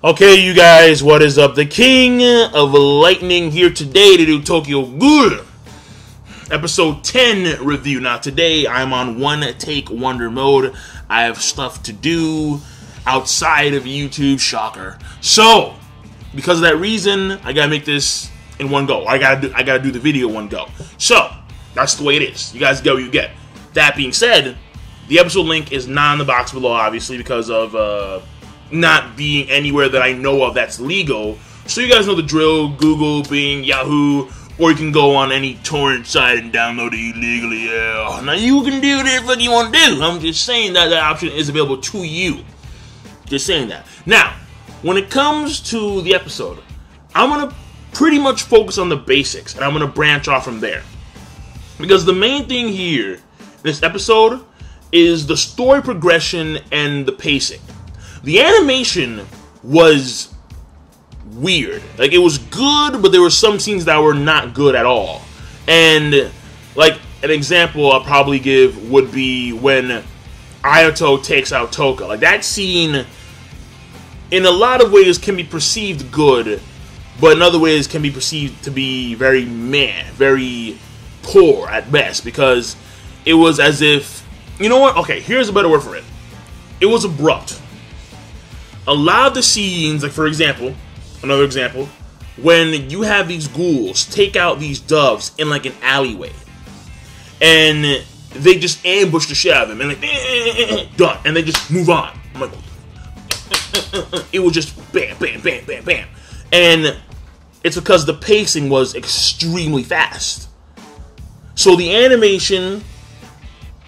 Okay, you guys, what is up? The King of Lightning here today to do Tokyo Ghoul episode 10 review. Now today I'm on one take wonder mode. I have stuff to do outside of YouTube, shocker. So, because of that reason, I gotta make this in one go. I gotta do the video in one go. So, that's the way it is. You guys get what you get. That being said, the episode link is not in the box below, obviously, because of not being anywhere that I know of that's legal. So you guys know the drill, Google, Bing, Yahoo, or you can go on any torrent site and download it illegally. Yeah. Now you can do whatever you want to do. I'm just saying that that option is available to you. Just saying that. Now, when it comes to the episode, I'm going to pretty much focus on the basics, and I'm going to branch off from there. Because the main thing here in this episode is the story progression and the pacing. The animation was weird. Like, it was good, but there were some scenes that were not good at all. And, like, an example I'll probably give would be when Ayato takes out Toka. Like, that scene, in a lot of ways, can be perceived good, but in other ways can be perceived to be very meh, very poor at best, because it was as if, you know what? Okay, here's a better word for it. It was abrupt. A lot of the scenes, like for example, another example, when you have these ghouls take out these doves in like an alleyway, and they just ambush the shit out of them, and like, done, and they just move on. I'm like, it was just bam, bam, bam, bam, bam. And it's because the pacing was extremely fast. So the animation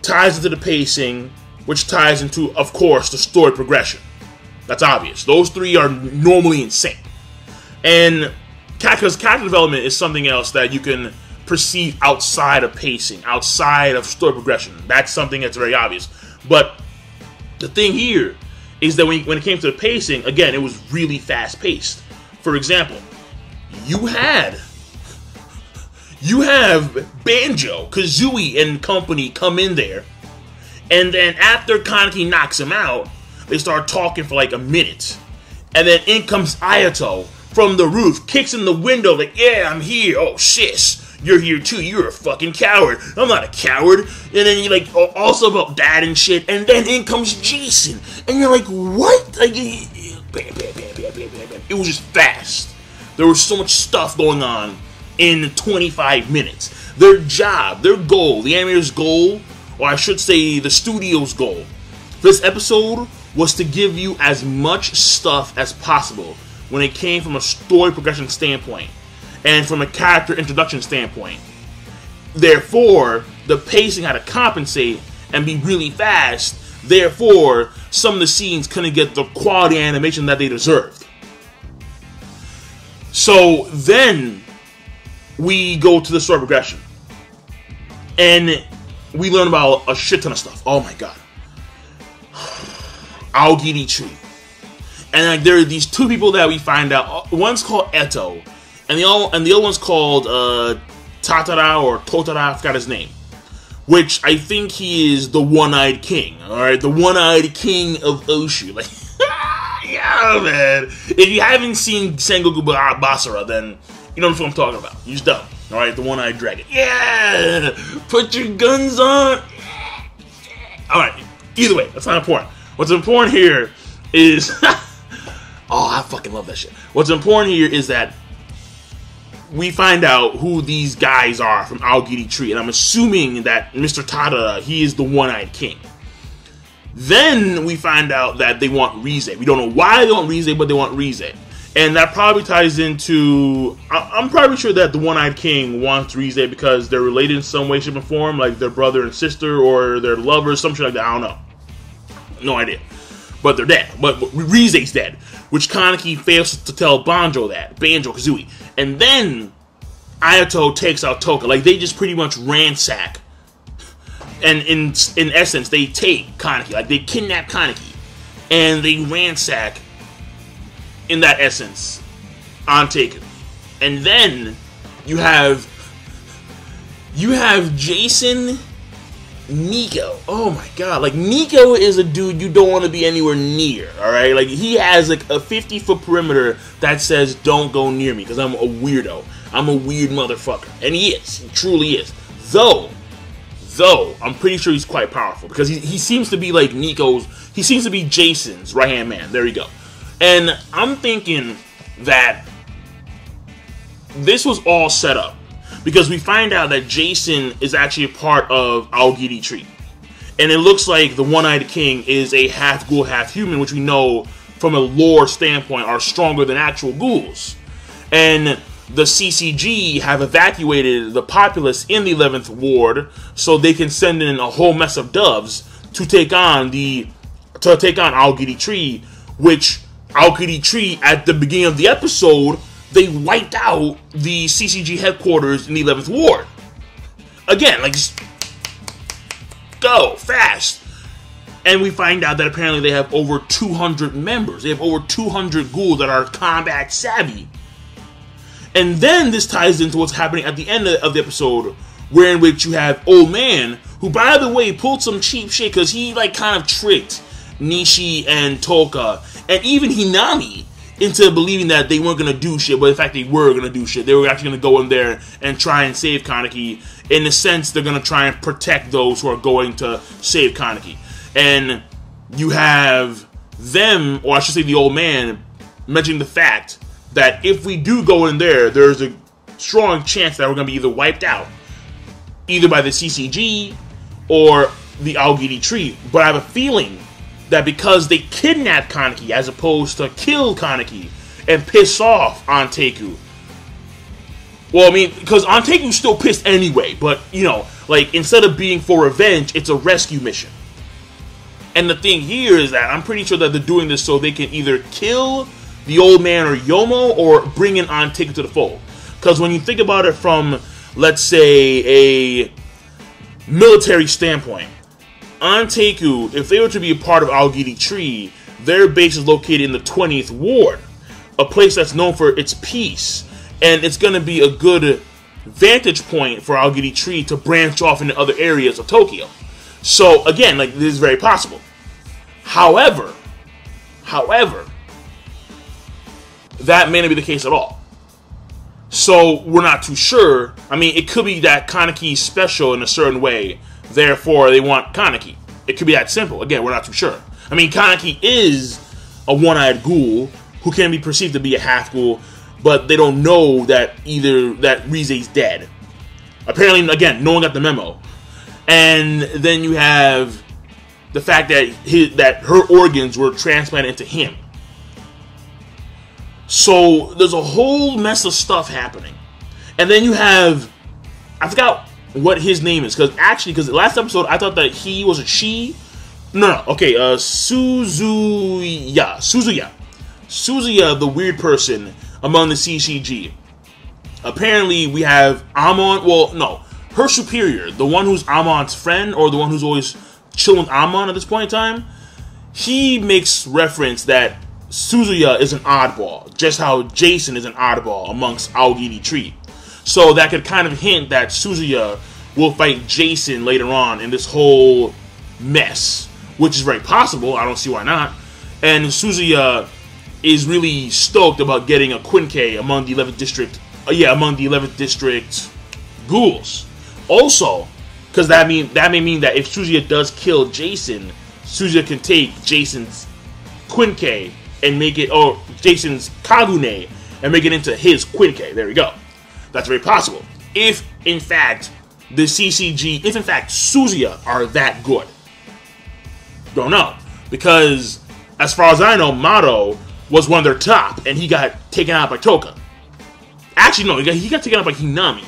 ties into the pacing, which ties into, of course, the story progression. That's obvious. Those three are normally in sync. And because character development is something else that you can perceive outside of pacing, outside of story progression. That's something that's very obvious. But the thing here is that when it came to the pacing, again, it was really fast-paced. For example, you have Banjo, Kazooie, and company come in there, and then after Kaneki knocks him out, they start talking for like a minute. And then in comes Ayato from the roof, kicks in the window like, yeah, I'm here. Oh, shit, you're here too. You're a fucking coward. I'm not a coward. And then you're like, also about that and shit. And then in comes Jason. And you're like, what? Like, bam, bam, bam, bam, bam, bam, bam. It was just fast. There was so much stuff going on in 25 minutes. Their job, their goal, the animator's goal, or I should say the studio's goal, for this episode was to give you as much stuff as possible when it came from a story progression standpoint and from a character introduction standpoint. Therefore, the pacing had to compensate and be really fast. Therefore, some of the scenes couldn't get the quality animation that they deserved. So then we go to the story progression, and we learn about a shit ton of stuff. Oh my god. Aogiri Tree. And like, there are these two people that we find out. One's called Eto, and the other one's called Tatara or Totara, I forgot his name. Which I think he is the one-eyed king. Alright, the one-eyed king of Oshu. Like, yeah, man. If you haven't seen Sengoku Basara, then you know what I'm talking about. You just don't. Alright, the one-eyed dragon. Yeah! Put your guns on! Alright, either way, that's not important. What's important here is... oh, I fucking love that shit. What's important here is that we find out who these guys are from Aogiri Tree, and I'm assuming that Mr. Tada, he is the one-eyed king. Then we find out that they want Rize. We don't know why they want Rize, but they want Rize. And that probably ties into... I'm probably sure that the one-eyed king wants Rize because they're related in some way, shape, or form, like their brother and sister, or their lovers, some shit like that. I don't know. No idea. But they're dead. But Rize's dead. Which Kaneki fails to tell Banjo that. Banjo, Kazooie. And then Ayato takes out Toka. Like, they just pretty much ransack. And in essence, they take Kaneki. Like, they kidnap Kaneki. And they ransack, in that essence, Anteiku. And then you have Jason Nico. Oh my god. Like, Nico is a dude you don't want to be anywhere near, alright? Like, he has, like, a 50-foot perimeter that says, don't go near me, because I'm a weirdo. I'm a weird motherfucker. And he is. He truly is. Though, I'm pretty sure he's quite powerful, because he seems to be, like, he seems to be Jason's right-hand man. There you go. And I'm thinking that this was all set up, because we find out that Jason is actually a part of Aogiri Tree. And it looks like the One-Eyed King is a half ghoul, half human, which we know from a lore standpoint are stronger than actual ghouls. And the CCG have evacuated the populace in the 11th Ward so they can send in a whole mess of doves to take on Aogiri Tree, which Aogiri Tree, at the beginning of the episode, they wiped out the CCG headquarters in the 11th Ward. Again, like, just go fast. And we find out that apparently they have over 200 members. They have over 200 ghouls that are combat savvy. And then this ties into what's happening at the end of the episode, wherein which you have Old Man, who, by the way, pulled some cheap shit, because he, like, kind of tricked Nishi and Toka, and even Hinami, into believing that they weren't going to do shit, but in fact they were going to do shit. They were actually going to go in there and try and save Kaneki. In a sense, they're going to try and protect those who are going to save Kaneki. And you have them, or I should say the Old Man, mentioning the fact that if we do go in there, there's a strong chance that we're going to be either wiped out, either by the CCG or the Aogiri Tree. But I have a feeling that because they kidnapped Kaneki as opposed to kill Kaneki and piss off Anteiku. Well, I mean, because Anteiku's still pissed anyway, but, you know, like, instead of being for revenge, it's a rescue mission. And the thing here is that I'm pretty sure that they're doing this so they can either kill the Old Man or Yomo or bring in Anteiku to the fold. Because when you think about it from, let's say, a military standpoint, Anteiku, if they were to be a part of Aogiri Tree, their base is located in the 20th Ward, a place that's known for its peace, and it's going to be a good vantage point for Aogiri Tree to branch off into other areas of Tokyo. So, again, like, this is very possible. However, that may not be the case at all. So, we're not too sure. I mean, it could be that Kaneki's special in a certain way, therefore they want Kaneki. It could be that simple. Again, we're not too sure. I mean, Kaneki is a one-eyed ghoul who can be perceived to be a half-ghoul, but they don't know that that Rize's dead. Apparently, again, no one got the memo. And then you have the fact that her organs were transplanted into him. So there's a whole mess of stuff happening. And then you have, I forgot what his name is, because last episode I thought that he was a she. No, okay, Suzuya, the weird person among the CCG. Apparently we have Amon, well, no, her superior, the one who's Amon's friend, or the one who's always chilling with Amon at this point in time, he makes reference that Suzuya is an oddball, just how Jason is an oddball amongst Aogiri Tree. So that could kind of hint that Suzuya will fight Jason later on in this whole mess, which is very possible. I don't see why not. And Suzuya is really stoked about getting a Quinque among the 11th district. Among the 11th district ghouls. Also, because that may mean that if Suzuya does kill Jason, Suzuya can take Jason's Quinque and make it, or Jason's Kagune, and make it into his Quinque. There we go. That's very possible. If, in fact, the CCG, if in fact Suzuya are that good. Don't know. Because, as far as I know, Mato was one of their top, and he got taken out by Toka. Actually, no, he got taken out by Hinami.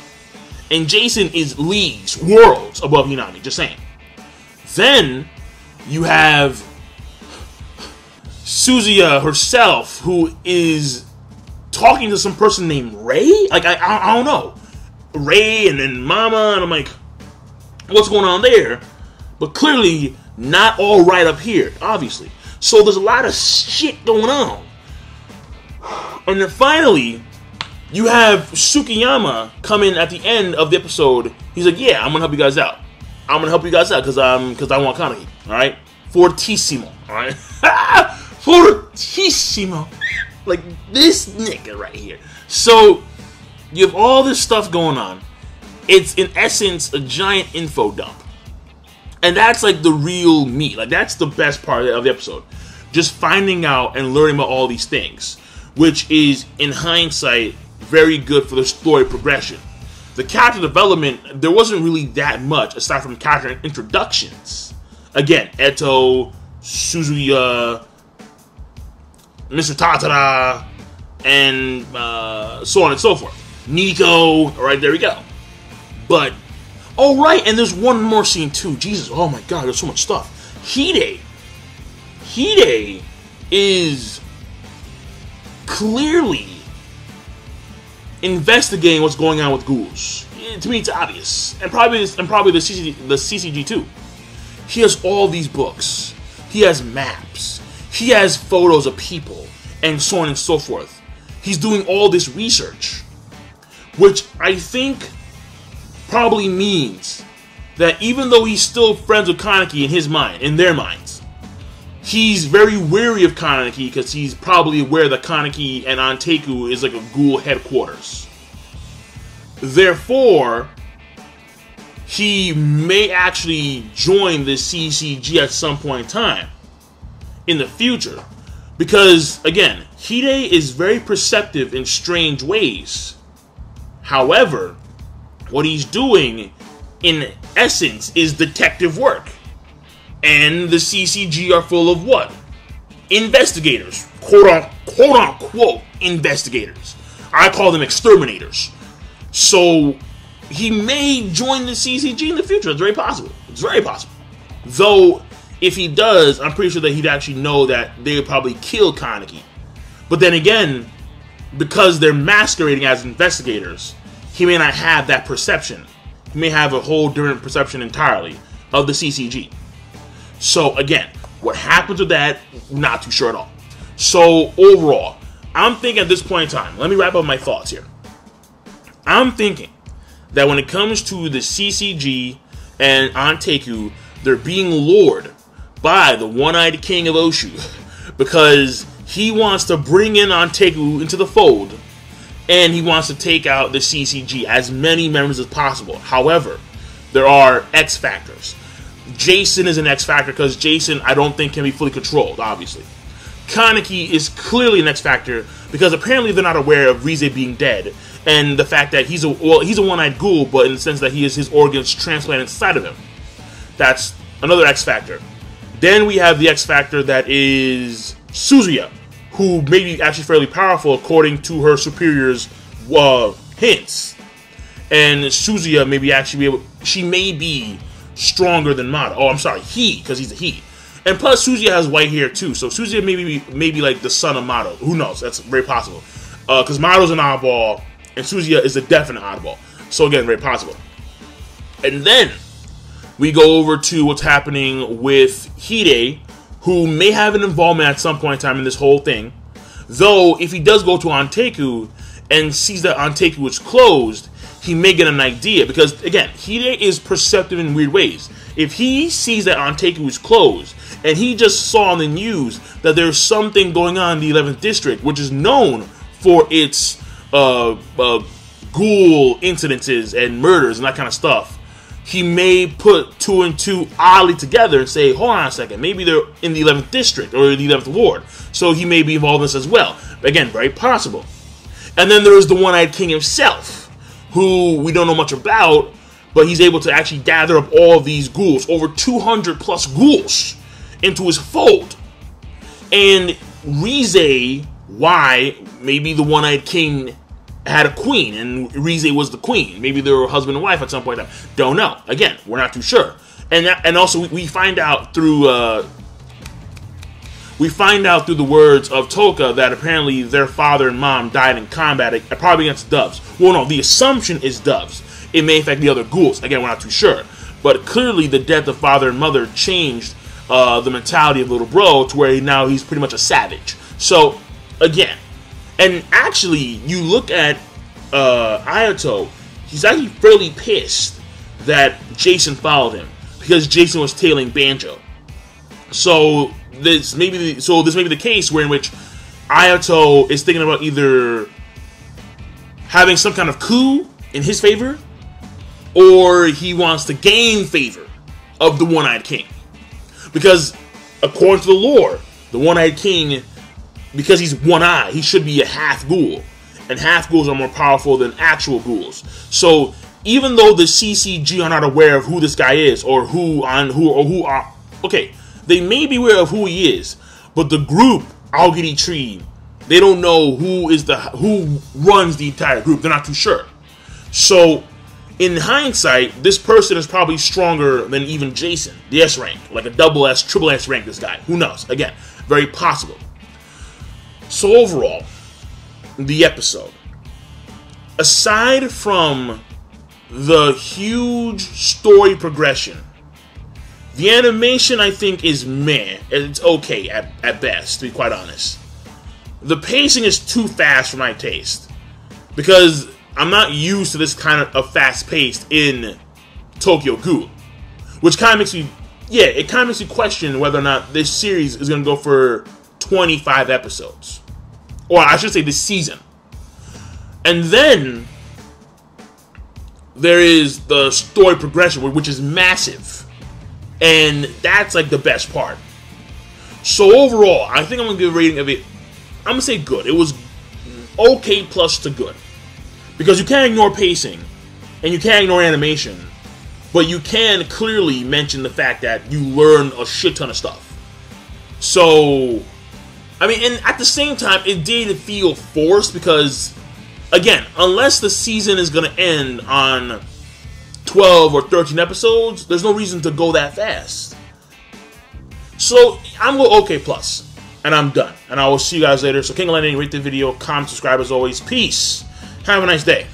And Jason is leagues, worlds above Hinami, just saying. Then, you have Suzuya herself, who is talking to some person named Ray? Like, I don't know. Ray and then Mama, and I'm like, what's going on there? But clearly, not all right up here, obviously. So there's a lot of shit going on. And then finally, you have Tsukiyama come in at the end of the episode. He's like, yeah, I'm going to help you guys out. I'm gonna help you guys out because I want Kaneki. All right, fortissimo. All right, fortissimo, like this nigga right here. So you have all this stuff going on. It's in essence a giant info dump, and that's like the real meat. Like that's the best part of the episode, just finding out and learning about all these things, which is in hindsight very good for the story progression. The character development, there wasn't really that much aside from character introductions. Again, Eto, Suzuya, Mr. Tatara, and so on and so forth. Nico, right, there we go. But, oh right, and there's one more scene too. Jesus, oh my god, there's so much stuff. Hide is clearly investigating what's going on with ghouls. To me, it's obvious, and probably the CCG too. He has all these books. He has maps. He has photos of people, and so on and so forth. He's doing all this research, which I think probably means that even though he's still friends with Kaneki in his mind, in their minds, he's very wary of Kaneki because he's probably aware that Kaneki and Anteiku is like a ghoul headquarters. Therefore, he may actually join the CCG at some point in time in the future. Because, again, Hide is very perceptive in strange ways. However, what he's doing, in essence, is detective work. And the CCG are full of what? Investigators. Quote-unquote investigators. I call them exterminators. So, he may join the CCG in the future. It's very possible. It's very possible. Though, if he does, I'm pretty sure that he'd actually know that they would probably kill Kaneki. But then again, because they're masquerading as investigators, he may not have that perception. He may have a whole different perception entirely of the CCG. So again, what happens with that, not too sure at all. So overall, I'm thinking at this point in time, let me wrap up my thoughts here. I'm thinking that when it comes to the CCG and Anteiku, they're being lured by the one-eyed king of Oshu because he wants to bring in Anteiku into the fold, and he wants to take out the CCG, as many members as possible. However, there are X factors. Jason is an X factor because Jason, I don't think, can be fully controlled, obviously. Kaneki is clearly an X factor because apparently they're not aware of Rize being dead, and the fact that he's a one-eyed ghoul, but in the sense that he has his organs transplanted inside of him. That's another X factor. Then we have the X factor that is Suzuya, who may be actually fairly powerful according to her superior's hints. And Suzuya may be she may be stronger than Mata. Oh, I'm sorry, because he's a he. And plus, Suzuya has white hair too, so Suzuya may be like the son of Mato. Who knows? That's very possible. Because Mato's an oddball, and Suzuya is a definite oddball. So again, very possible. And then we go over to what's happening with Hide, who may have an involvement at some point in time in this whole thing. Though, if he does go to Anteiku and sees that Anteiku is closed, he may get an idea. Because, again, Hide is perceptive in weird ways. If he sees that Anteiku is closed, and he just saw on the news that there's something going on in the 11th District, which is known for its ghoul incidences and murders and that kind of stuff, he may put two and two oddly together and say, hold on a second, maybe they're in the 11th District or the 11th Ward. So he may be involved in this as well. Again, very possible. And then there's the One-Eyed King himself, who we don't know much about, but he's able to actually gather up all of these ghouls, over 200 plus ghouls, into his fold. And Rize, why maybe the One-Eyed King had a queen, and Rize was the queen. Maybe they were husband and wife at some point in time. Don't know. Again, we're not too sure. And also we find out through the words of Toka that apparently their father and mom died in combat, probably against doves. Well, no, the assumption is doves. It may affect the other ghouls. Again, we're not too sure. But clearly the death of father and mother changed the mentality of little bro to where now he's pretty much a savage. So, again, and actually, you look at Ayato, he's actually fairly pissed that Jason followed him. because Jason was tailing Banjo. So this may be the case where in which Ayato is thinking about either having some kind of coup in his favor, or he wants to gain favor of the One-Eyed King. Because according to the lore, the One-Eyed King, because he's one-eyed, he should be a half ghoul. And half ghouls are more powerful than actual ghouls. So even though the CCG are not aware of who this guy is, or okay, they may be aware of who he is, but the group Aogiri Tree, they don't know who runs the entire group. They're not too sure. So in hindsight, this person is probably stronger than even Jason, the S rank, like a double S, triple S rank. This guy, who knows? Again, very possible. So overall, the episode, aside from the huge story progression, the animation I think is meh. It's okay at best, to be quite honest. The pacing is too fast for my taste, because I'm not used to this kind of fast-paced in Tokyo Ghoul, which kind of makes me, it kind of makes me question whether or not this series is going to go for 25 episodes. Or I should say this season. And then there is the story progression, which is massive. And that's like the best part. So overall, I think I'm going to give a rating of it, I'm going to say good. It was okay plus to good. Because you can't ignore pacing, and you can't ignore animation, but you can clearly mention the fact that you learn a shit ton of stuff. So, I mean, and at the same time, it did feel forced because, again, unless the season is going to end on 12 or 13 episodes, there's no reason to go that fast. So, I'm going okay plus, and I'm done. And I will see you guys later. So, King of Lightning, rate the video, comment, subscribe as always. Peace. Have a nice day.